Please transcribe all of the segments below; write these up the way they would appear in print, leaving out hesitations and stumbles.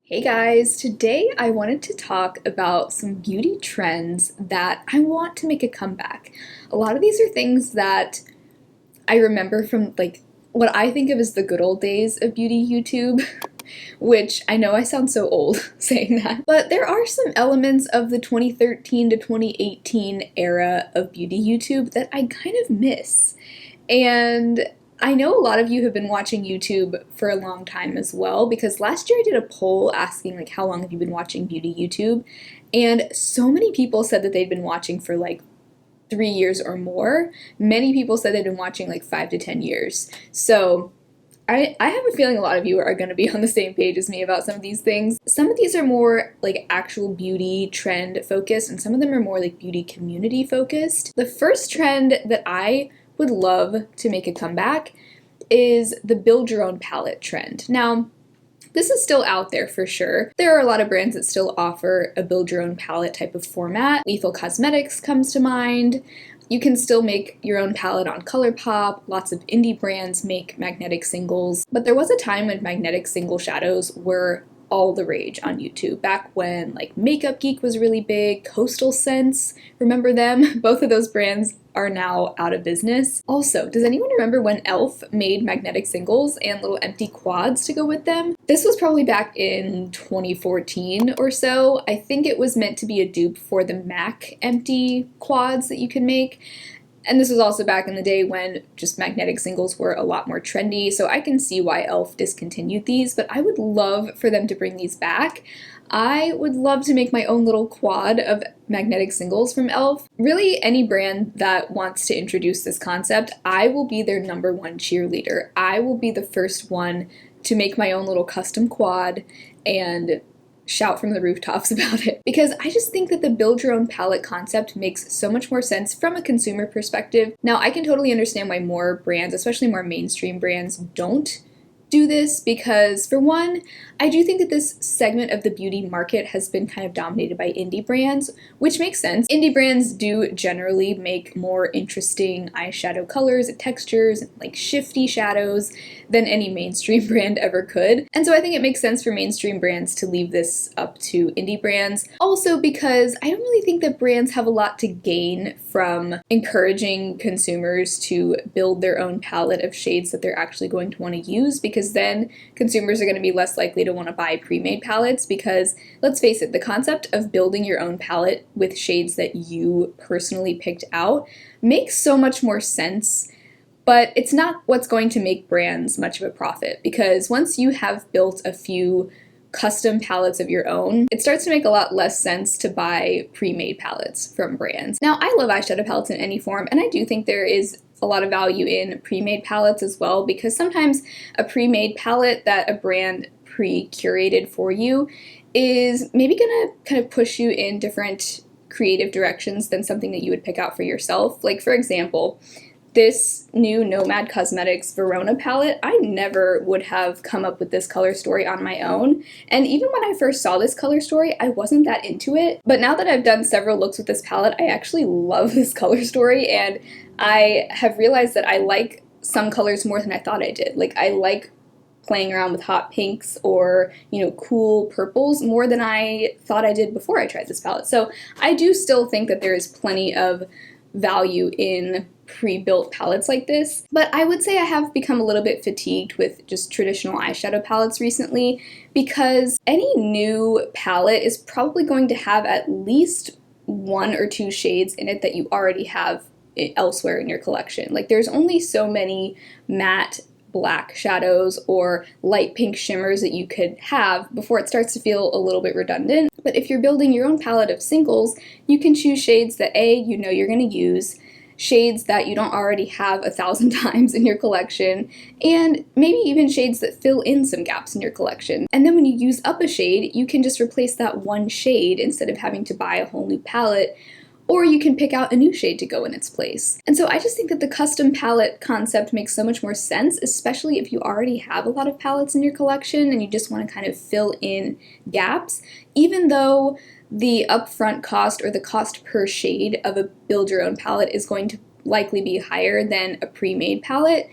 Hey guys, today I wanted to talk about some beauty trends that I want to make a comeback. A lot of these are things that I remember from what I think of as the good old days of beauty YouTube, which I know I sound so old saying that, but there are some elements of the 2013 to 2018 era of beauty YouTube that I kind of miss. And I know a lot of you have been watching YouTube for a long time as well, because last year I did a poll asking how long have you been watching beauty YouTube, and so many people said that they'd been watching for 3 years or more. Many people said they'd been watching 5 to 10 years. So I have a feeling a lot of you are going to be on the same page as me about some of these things. Some of these are more actual beauty trend focused, and some of them are more beauty community focused. The first trend that I would love to make a comeback is the build your own palette trend. Now, this is still out there for sure. There are a lot of brands that still offer a build your own palette type of format. Lethal Cosmetics comes to mind. You can still make your own palette on ColourPop. Lots of indie brands make magnetic singles. But there was a time when magnetic single shadows were all the rage on YouTube. Back when Makeup Geek was really big, Coastal Scents, remember them? Both of those brands are now out of business. Also, does anyone remember when e.l.f. made magnetic singles and little empty quads to go with them? This was probably back in 2014 or so. I think it was meant to be a dupe for the MAC empty quads that you can make. And this was also back in the day when just magnetic singles were a lot more trendy, so I can see why e.l.f. discontinued these, but I would love for them to bring these back. I would love to make my own little quad of magnetic singles from e.l.f. Really, any brand that wants to introduce this concept, I will be their #1 cheerleader. I will be the first one to make my own little custom quad and shout from the rooftops about it, because I just think that the build your own palette concept makes so much more sense from a consumer perspective. Now, I can totally understand why more brands, especially more mainstream brands, don't do this, because for one, I do think that this segment of the beauty market has been kind of dominated by indie brands, which makes sense. Indie brands do generally make more interesting eyeshadow colors and textures, shifty shadows, than any mainstream brand ever could. And so I think it makes sense for mainstream brands to leave this up to indie brands. Also because I don't really think that brands have a lot to gain from encouraging consumers to build their own palette of shades that they're actually going to want to use, because then consumers are going to be less likely to want to buy pre-made palettes, because let's face it, the concept of building your own palette with shades that you personally picked out makes so much more sense. But it's not what's going to make brands much of a profit, because once you have built a few custom palettes of your own, it starts to make a lot less sense to buy pre-made palettes from brands. Now, I love eyeshadow palettes in any form, and I do think there is a lot of value in pre-made palettes as well, because sometimes a pre-made palette that a brand pre-curated for you is maybe gonna kind of push you in different creative directions than something that you would pick out for yourself. For example, this new Nomad Cosmetics Verona palette, I never would have come up with this color story on my own. And even when I first saw this color story, I wasn't that into it. But now that I've done several looks with this palette, I actually love this color story, and I have realized that I like some colors more than I thought I did. I like playing around with hot pinks or, cool purples more than I thought I did before I tried this palette. So I do still think that there is plenty of value in pre-built palettes like this, but I would say I have become a little bit fatigued with just traditional eyeshadow palettes recently, because any new palette is probably going to have at least 1 or 2 shades in it that you already have elsewhere in your collection. There's only so many matte black shadows or light pink shimmers that you could have before it starts to feel a little bit redundant. But if you're building your own palette of singles, you can choose shades that you're going to use, shades that you don't already have 1,000 times in your collection, and maybe even shades that fill in some gaps in your collection. And then when you use up a shade, you can just replace that one shade instead of having to buy a whole new palette, or you can pick out a new shade to go in its place. And so I just think that the custom palette concept makes so much more sense, especially if you already have a lot of palettes in your collection and you just want to kind of fill in gaps, even though the upfront cost or the cost per shade of a build your own palette is going to likely be higher than a pre-made palette.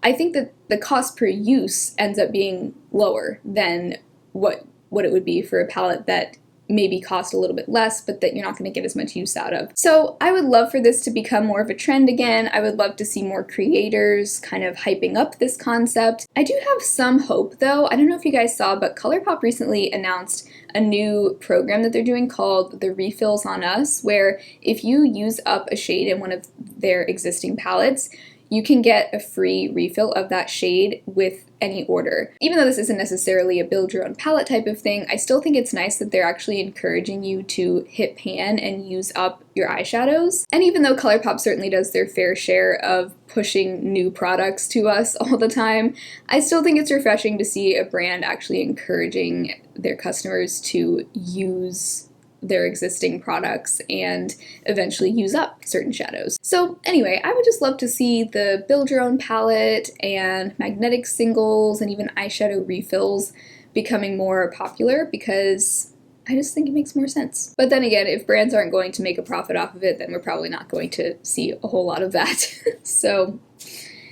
I think that the cost per use ends up being lower than what what it would be for a palette that maybe cost a little bit less, but that you're not going to get as much use out of. So I would love for this to become more of a trend again. I would love to see more creators kind of hyping up this concept. I do have some hope though. I don't know if you guys saw, but ColourPop recently announced a new program that they're doing called the Refills on Us, where if you use up a shade in one of their existing palettes, you can get a free refill of that shade with any order. Even though this isn't necessarily a build your own palette type of thing, I still think it's nice that they're actually encouraging you to hit pan and use up your eyeshadows. And even though ColourPop certainly does their fair share of pushing new products to us all the time, I still think it's refreshing to see a brand actually encouraging their customers to use their existing products and eventually use up certain shadows. So anyway, I would just love to see the build your own palette and magnetic singles and even eyeshadow refills becoming more popular, because I just think it makes more sense. But then again, if brands aren't going to make a profit off of it, then we're probably not going to see a whole lot of that. So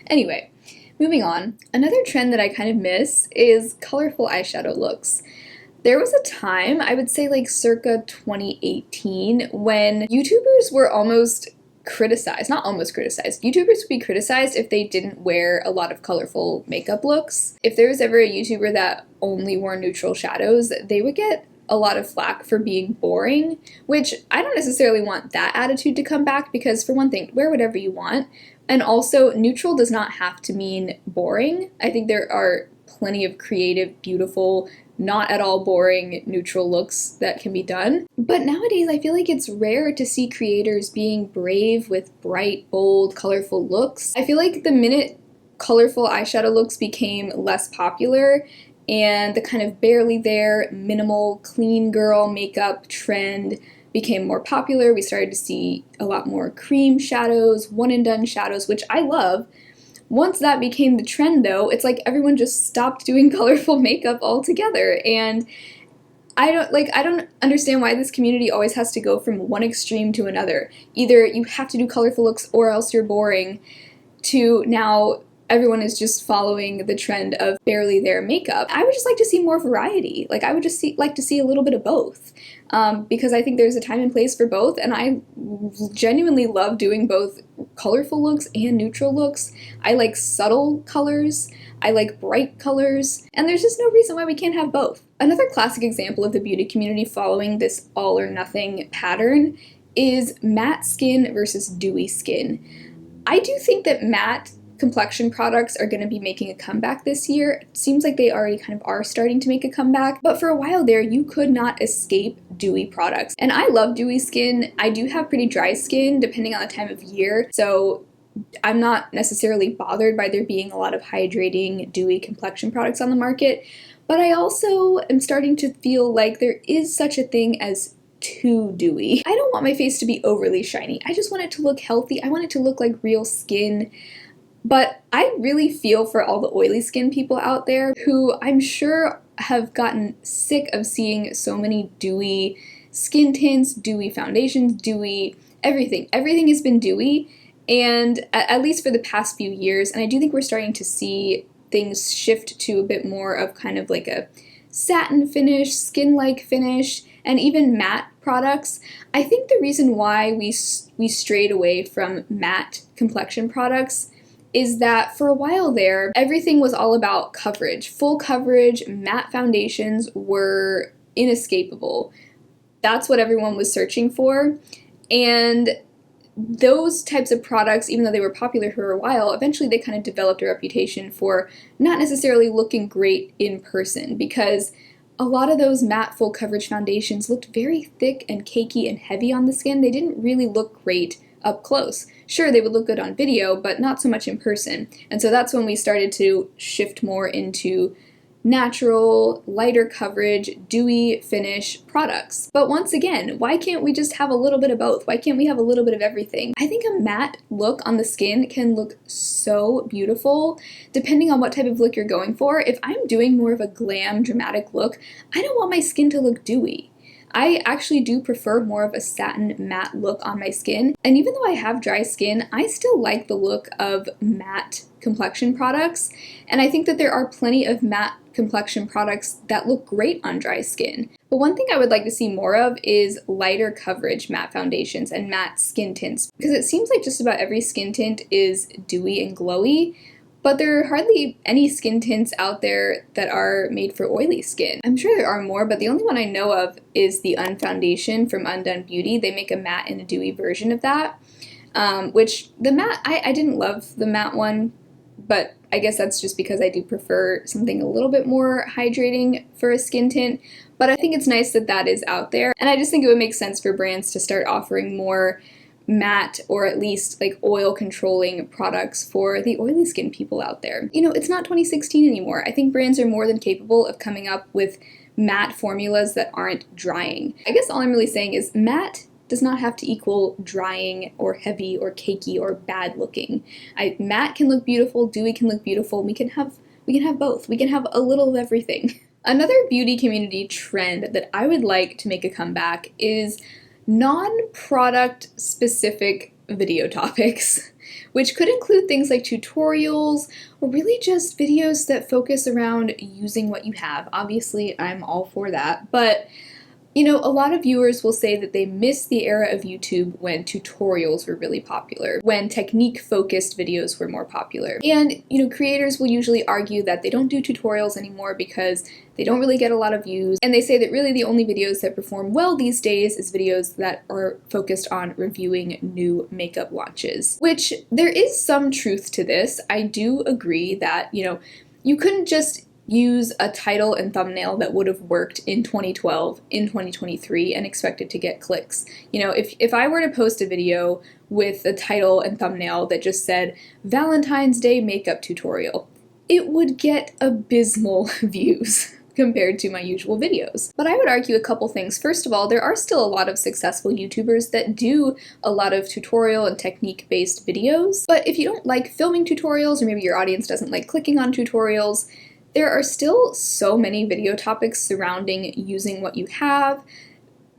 anyway, moving on. Another trend that I kind of miss is colorful eyeshadow looks. There was a time, I would say like circa 2018, when YouTubers were almost criticized, not almost criticized, YouTubers would be criticized if they didn't wear a lot of colorful makeup looks. If there was ever a YouTuber that only wore neutral shadows, they would get a lot of flack for being boring, which I don't necessarily want that attitude to come back, because for one thing, wear whatever you want, and also neutral does not have to mean boring. I think there are plenty of creative, beautiful, not at all boring neutral looks that can be done. But nowadays I feel like it's rare to see creators being brave with bright, bold, colorful looks. I feel like the minute colorful eyeshadow looks became less popular and the kind of barely there, minimal, clean girl makeup trend became more popular, we started to see a lot more cream shadows, one and done shadows, which I love. Once that became the trend though, it's like everyone just stopped doing colorful makeup altogether, and I don't understand why this community always has to go from one extreme to another. Either you have to do colorful looks or else you're boring, to now everyone is just following the trend of barely there makeup. I would just like to see more variety. Like I would just like to see a little bit of both. Because I think there's a time and place for both, and I genuinely love doing both colorful looks and neutral looks. I like subtle colors, I like bright colors, and there's just no reason why we can't have both. Another classic example of the beauty community following this all or nothing pattern is matte skin versus dewy skin. I do think that matte complexion products are going to be making a comeback this year. It seems like they already kind of are starting to make a comeback, but for a while there, you could not escape dewy products. And I love dewy skin. I do have pretty dry skin depending on the time of year, so I'm not necessarily bothered by there being a lot of hydrating, dewy complexion products on the market, but I also am starting to feel like there is such a thing as too dewy. I don't want my face to be overly shiny. I just want it to look healthy. I want it to look like real skin. But I really feel for all the oily skin people out there who I'm sure have gotten sick of seeing so many dewy skin tints, dewy foundations, dewy everything. Everything has been dewy, and at least for the past few years, and I do think we're starting to see things shift to a bit more of kind of like a satin finish, skin-like finish, and even matte products. I think the reason why we strayed away from matte complexion products is that for a while there, everything was all about coverage. Full coverage, matte foundations were inescapable. That's what everyone was searching for. And those types of products, even though they were popular for a while, eventually they kind of developed a reputation for not necessarily looking great in person, because a lot of those matte full coverage foundations looked very thick and cakey and heavy on the skin. They didn't really look great up close. Sure, they would look good on video, but not so much in person. And so that's when we started to shift more into natural, lighter coverage, dewy finish products. But once again, why can't we just have a little bit of both? Why can't we have a little bit of everything? I think a matte look on the skin can look so beautiful, depending on what type of look you're going for. If I'm doing more of a glam, dramatic look, I don't want my skin to look dewy. I actually do prefer more of a satin matte look on my skin, and even though I have dry skin, I still like the look of matte complexion products, and I think that there are plenty of matte complexion products that look great on dry skin. But one thing I would like to see more of is lighter coverage matte foundations and matte skin tints, because it seems like just about every skin tint is dewy and glowy, but there are hardly any skin tints out there that are made for oily skin. I'm sure there are more, but the only one I know of is the Unfoundation from Undone Beauty. They make a matte and a dewy version of that, which the matte, I didn't love the matte one, but I guess that's just because I do prefer something a little bit more hydrating for a skin tint. But I think it's nice that that is out there, and I just think it would make sense for brands to start offering more matte or at least like oil controlling products for the oily skin people out there. You know, it's not 2016 anymore. I think brands are more than capable of coming up with matte formulas that aren't drying. I guess all I'm really saying is matte does not have to equal drying or heavy or cakey or bad looking. Matte can look beautiful, dewy can look beautiful. We can have both. We can have a little of everything. Another beauty community trend that I would like to make a comeback is non-product specific video topics, which could include things like tutorials or really just videos that focus around using what you have. Obviously, I'm all for that, but you know, a lot of viewers will say that they miss the era of YouTube when tutorials were really popular, when technique-focused videos were more popular. And, you know, creators will usually argue that they don't do tutorials anymore because they don't really get a lot of views, and they say that really the only videos that perform well these days is videos that are focused on reviewing new makeup launches. Which, there is some truth to this. I do agree that, you know, you couldn't just use a title and thumbnail that would have worked in 2012 in 2023 and expect it to get clicks. You know, if I were to post a video with a title and thumbnail that just said Valentine's Day makeup tutorial, it would get abysmal views compared to my usual videos. But I would argue a couple things. First of all, there are still a lot of successful YouTubers that do a lot of tutorial and technique-based videos. But if you don't like filming tutorials, or maybe your audience doesn't like clicking on tutorials, there are still so many video topics surrounding using what you have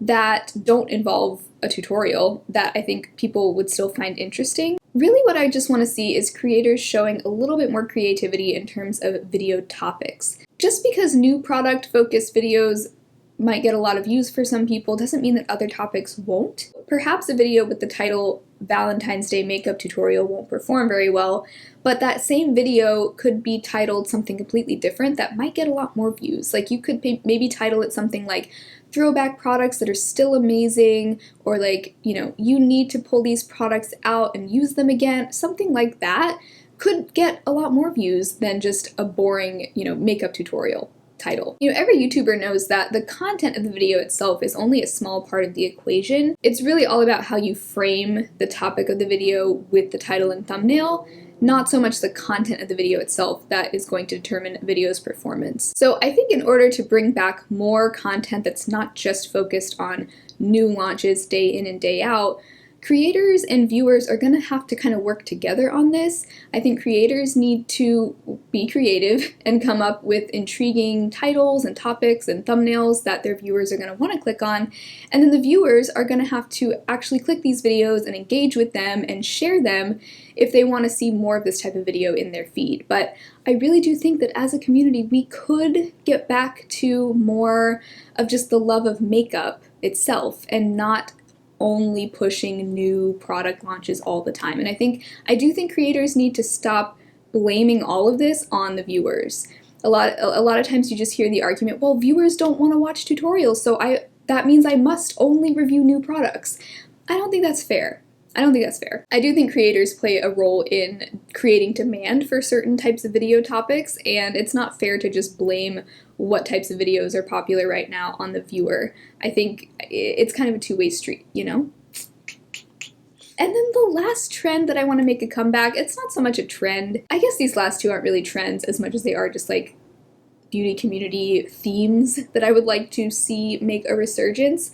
that don't involve a tutorial that I think people would still find interesting. Really what I just want to see is creators showing a little bit more creativity in terms of video topics. Just because new product-focused videos might get a lot of views for some people doesn't mean that other topics won't. Perhaps a video with the title Valentine's Day makeup tutorial won't perform very well, but that same video could be titled something completely different that might get a lot more views. Like you could maybe title it something like throwback products that are still amazing, or like, you know, you need to pull these products out and use them again. Something like that could get a lot more views than just a boring, you know, makeup tutorial title. You know, every YouTuber knows that the content of the video itself is only a small part of the equation. It's really all about how you frame the topic of the video with the title and thumbnail, not so much the content of the video itself that is going to determine a video's performance. So I think in order to bring back more content that's not just focused on new launches day in and day out, creators and viewers are going to have to kind of work together on this. I think creators need to be creative and come up with intriguing titles and topics and thumbnails that their viewers are going to want to click on, and then the viewers are going to have to actually click these videos and engage with them and share them if they want to see more of this type of video in their feed. But I really do think that as a community we could get back to more of just the love of makeup itself and not only pushing new product launches all the time. And I do think creators need to stop blaming all of this on the viewers. A lot of times you just hear the argument, well, viewers don't want to watch tutorials, so that means I must only review new products. I don't think that's fair. I don't think that's fair. I do think creators play a role in creating demand for certain types of video topics, and it's not fair to just blame what types of videos are popular right now on the viewer. I think it's kind of a two-way street, you know? And then the last trend that I want to make a comeback, it's not so much a trend. I guess these last two aren't really trends as much as they are just like beauty community themes that I would like to see make a resurgence.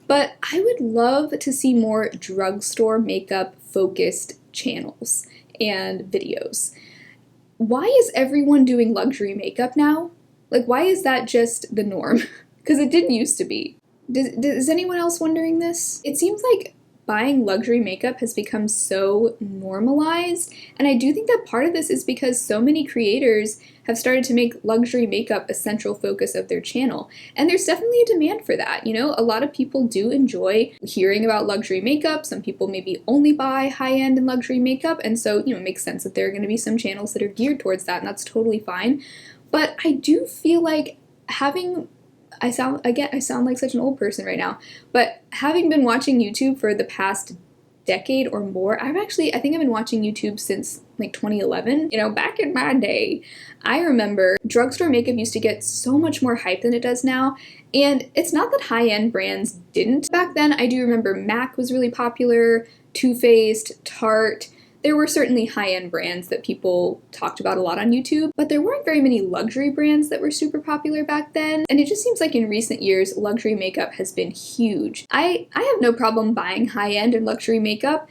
But I would love to see more drugstore makeup focused channels and videos. Why is everyone doing luxury makeup now? Like, why is that just the norm? Because it didn't used to be. Is anyone else wondering this? It seems like buying luxury makeup has become so normalized, and I do think that part of this is because so many creators have started to make luxury makeup a central focus of their channel. And there's definitely a demand for that. You know, a lot of people do enjoy hearing about luxury makeup. Some people maybe only buy high-end and luxury makeup, and so, you know, it makes sense that there are going to be some channels that are geared towards that, and that's totally fine. But I do feel like I sound like such an old person right now, but having been watching YouTube for the past decade or more, I think I've been watching YouTube since like 2011. You know, back in my day, I remember drugstore makeup used to get so much more hype than it does now. And it's not that high-end brands didn't. Back then, I do remember MAC was really popular, Too Faced, Tarte. There were certainly high-end brands that people talked about a lot on YouTube, but there weren't very many luxury brands that were super popular back then, and it just seems like in recent years, luxury makeup has been huge. I have no problem buying high-end and luxury makeup.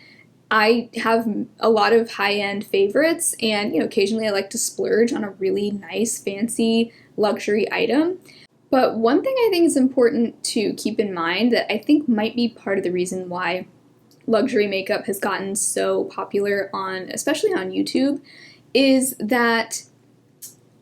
I have a lot of high-end favorites, and, you know, occasionally I like to splurge on a really nice, fancy luxury item. But one thing I think is important to keep in mind that I think might be part of the reason why luxury makeup has gotten so popular especially on YouTube, is that,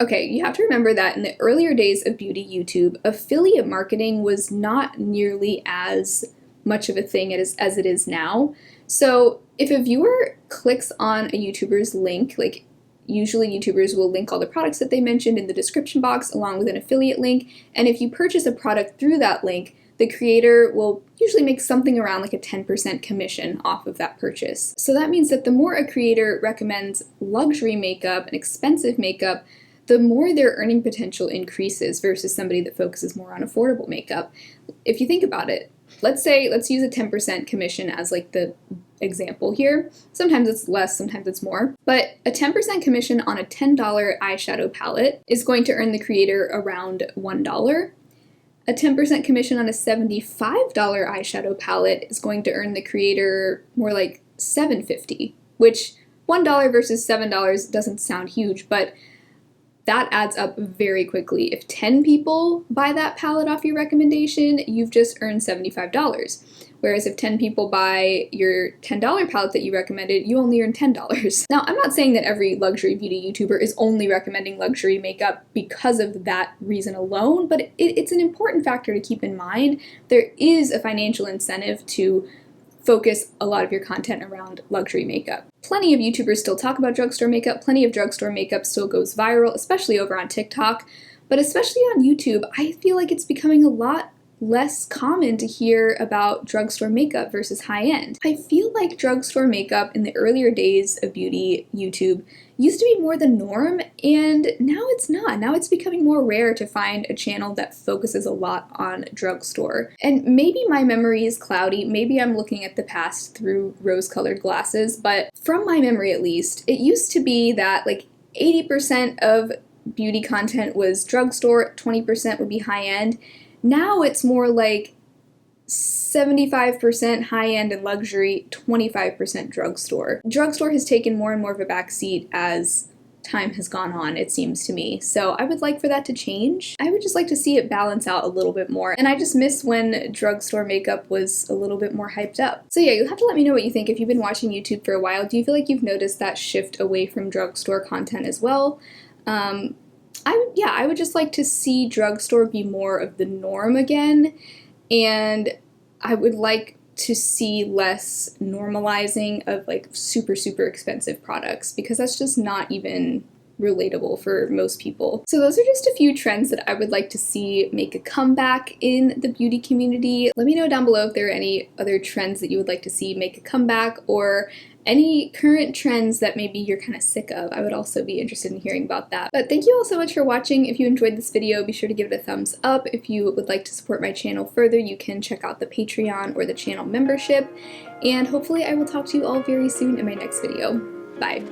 okay, you have to remember that in the earlier days of beauty YouTube, affiliate marketing was not nearly as much of a thing as it is now. So if a viewer clicks on a YouTuber's link, like usually YouTubers will link all the products that they mentioned in the description box along with an affiliate link, and if you purchase a product through that link, the creator will usually make something around like a 10% commission off of that purchase. So that means that the more a creator recommends luxury makeup and expensive makeup, the more their earning potential increases versus somebody that focuses more on affordable makeup. If you think about it, let's use a 10% commission as like the example here. Sometimes it's less, sometimes it's more. But a 10% commission on a $10 eyeshadow palette is going to earn the creator around $1. A 10% commission on a $75 eyeshadow palette is going to earn the creator more like $7.50, which $1 versus $7 doesn't sound huge, but that adds up very quickly. If 10 people buy that palette off your recommendation, you've just earned $75. Whereas if 10 people buy your $10 palette that you recommended, you only earn $10. Now, I'm not saying that every luxury beauty YouTuber is only recommending luxury makeup because of that reason alone, but it's an important factor to keep in mind. There is a financial incentive to focus a lot of your content around luxury makeup. Plenty of YouTubers still talk about drugstore makeup, plenty of drugstore makeup still goes viral, especially over on TikTok, but especially on YouTube, I feel like it's becoming a lot less common to hear about drugstore makeup versus high-end. I feel like drugstore makeup in the earlier days of beauty YouTube used to be more the norm, and now it's not. Now it's becoming more rare to find a channel that focuses a lot on drugstore. And maybe my memory is cloudy, maybe I'm looking at the past through rose-colored glasses, but from my memory at least, it used to be that like 80% of beauty content was drugstore, 20% would be high-end. Now it's more like 75% high-end and luxury, 25% drugstore. Drugstore has taken more and more of a backseat as time has gone on, it seems to me. So I would like for that to change. I would just like to see it balance out a little bit more. And I just miss when drugstore makeup was a little bit more hyped up. So yeah, you'll have to let me know what you think if you've been watching YouTube for a while. Do you feel like you've noticed that shift away from drugstore content as well? I would just like to see drugstore be more of the norm again, and I would like to see less normalizing of like super, super expensive products, because that's just not even relatable for most people. So those are just a few trends that I would like to see make a comeback in the beauty community. Let me know down below if there are any other trends that you would like to see make a comeback, or any current trends that maybe you're kind of sick of. I would also be interested in hearing about that. But thank you all so much for watching. If you enjoyed this video, be sure to give it a thumbs up. If you would like to support my channel further, you can check out the Patreon or the channel membership. And hopefully I will talk to you all very soon in my next video. Bye.